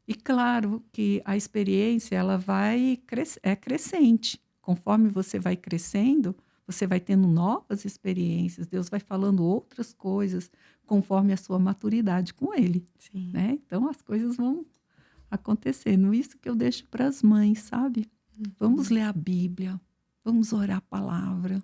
E claro que a experiência, ela vai é crescente. Conforme você vai crescendo, você vai tendo novas experiências. Deus vai falando outras coisas conforme a sua maturidade com Ele. Sim. Né? Então, as coisas vão acontecendo. Isso que eu deixo para as mães, sabe? Vamos ler a Bíblia, vamos orar a palavra,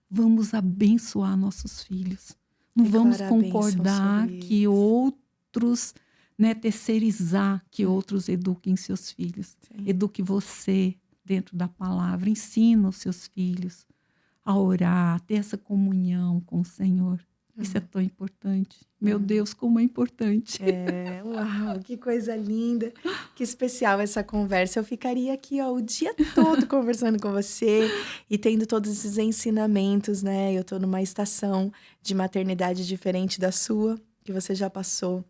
vamos abençoar nossos filhos. Não vamos concordar que outros, né, terceirizar que outros eduquem seus filhos. Sim. Eduque você dentro da palavra, ensina os seus filhos a orar, a ter essa comunhão com o Senhor. Isso é tão importante. Meu Deus, como é importante. Uau, que coisa linda. Que especial essa conversa. Eu ficaria aqui, ó, o dia todo conversando com você e tendo todos esses ensinamentos, né? Eu tô numa estação de maternidade diferente da sua, que você já passou.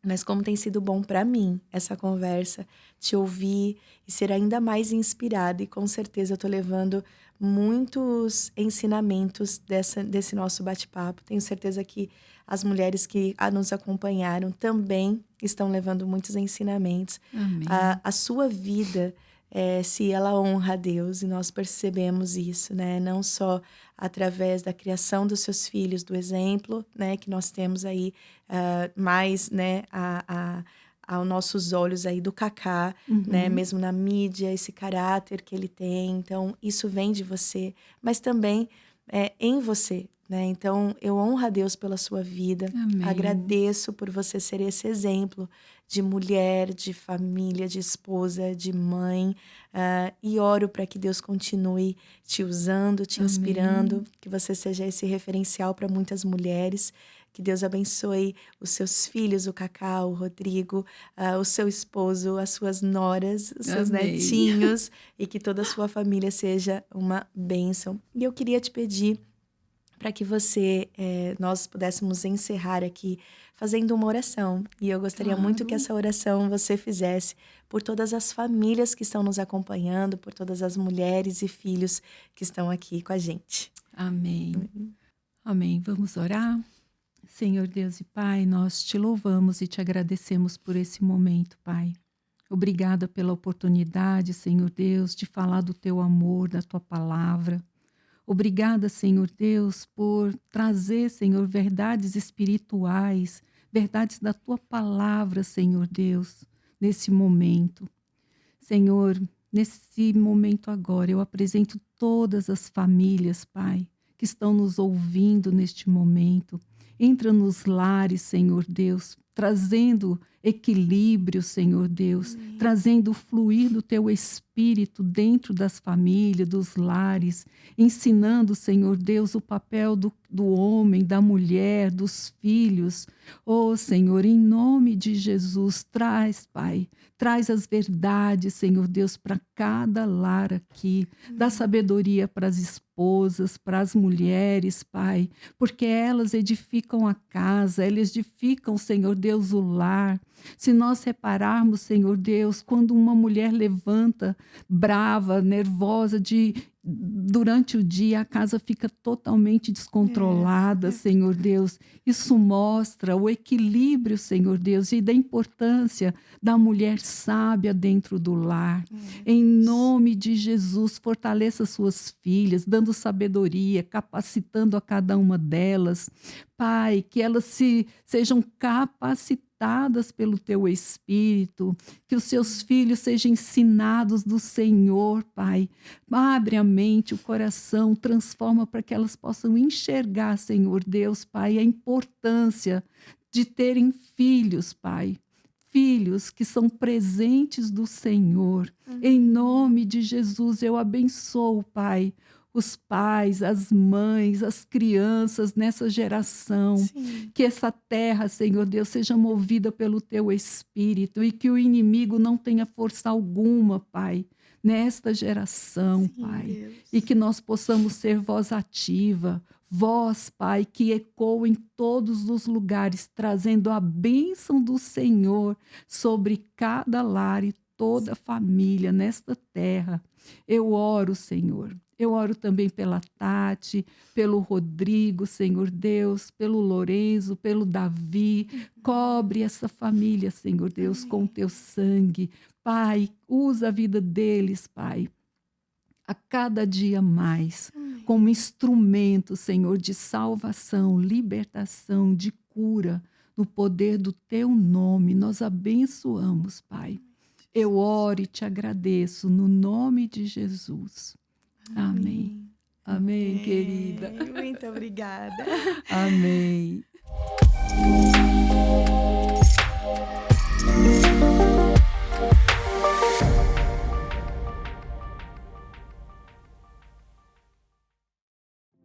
Mas como tem sido bom para mim essa conversa, te ouvir e ser ainda mais inspirada. E com certeza eu tô levando muitos ensinamentos desse nosso bate-papo. Tenho certeza que as mulheres que nos acompanharam também estão levando muitos ensinamentos. Amém. A sua vida, se ela honra a Deus, e nós percebemos isso, né? Não só através da criação dos seus filhos, do exemplo, né, que nós temos aí, mais, né, aos nossos olhos aí do Kaká, né, mesmo na mídia, esse caráter que ele tem. Então, isso vem de você, mas também em você, né? Então, eu honro a Deus pela sua vida. Amém. Agradeço por você ser esse exemplo de mulher, de família, de esposa, de mãe. E oro para que Deus continue te usando, te inspirando, Amém. que você seja esse referencial para muitas mulheres. Que Deus abençoe os seus filhos, o Kaká, o Rodrigo, o seu esposo, as suas noras, os seus Amém. netinhos, e que toda a sua família seja uma bênção. E eu queria te pedir para que nós pudéssemos encerrar aqui fazendo uma oração. E eu gostaria muito que essa oração você fizesse por todas as famílias que estão nos acompanhando, por todas as mulheres e filhos que estão aqui com a gente. Amém. Amém. Vamos orar? Senhor Deus e Pai, nós te louvamos e te agradecemos por esse momento, Pai. Obrigada pela oportunidade, Senhor Deus, de falar do teu amor, da tua palavra. Obrigada, Senhor Deus, por trazer, Senhor, verdades espirituais, verdades da tua palavra, Senhor Deus, nesse momento. Senhor, nesse momento agora, eu apresento todas as famílias, Pai, que estão nos ouvindo neste momento. Entra nos lares, Senhor Deus, trazendo equilíbrio, Senhor Deus, trazendo o fluir do teu Espírito dentro das famílias, dos lares, ensinando, Senhor Deus, o papel do homem, da mulher, dos filhos. Oh, Senhor, em nome de Jesus, traz, Pai, traz as verdades, Senhor Deus, para cada lar aqui. Dá sabedoria para as esposas, para as mulheres, Pai, porque elas edificam a casa, elas edificam, Senhor Deus, o lar. Se nós repararmos, Senhor Deus, quando uma mulher levanta brava, nervosa, durante o dia a casa fica totalmente descontrolada, Senhor Deus. Isso mostra o equilíbrio, Senhor Deus, e da importância da mulher sábia dentro do lar. Em nome de Jesus, fortaleça suas filhas, dando sabedoria, capacitando a cada uma delas. Pai, que elas sejam capacitadas pelo teu Espírito, que os seus filhos sejam ensinados do Senhor, Pai. Abre a mente, o coração, transforma para que elas possam enxergar, Senhor Deus, Pai, a importância de terem filhos, Pai. filhos que são presentes do Senhor. Em nome de Jesus, eu abençoo, Pai, os pais, as mães, as crianças nessa geração. Sim. Que essa terra, Senhor Deus, seja movida pelo Teu Espírito e que o inimigo não tenha força alguma, Pai, nesta geração, Sim, Pai. Deus. E que nós possamos ser voz ativa, voz, Pai, que ecoa em todos os lugares, trazendo a bênção do Senhor sobre cada lar e toda a família nesta terra. Eu oro, Senhor. Eu oro também pela Tati, pelo Rodrigo, Senhor Deus, pelo Lorenzo, pelo Davi. Cobre essa família, Senhor Deus, com o Teu sangue. Pai, usa a vida deles, Pai, a cada dia mais, como instrumento, Senhor, de salvação, libertação, de cura, no poder do Teu nome. Nós abençoamos, Pai. Eu oro e te agradeço no nome de Jesus. Amém. Amém, querida. Muito obrigada. Amém.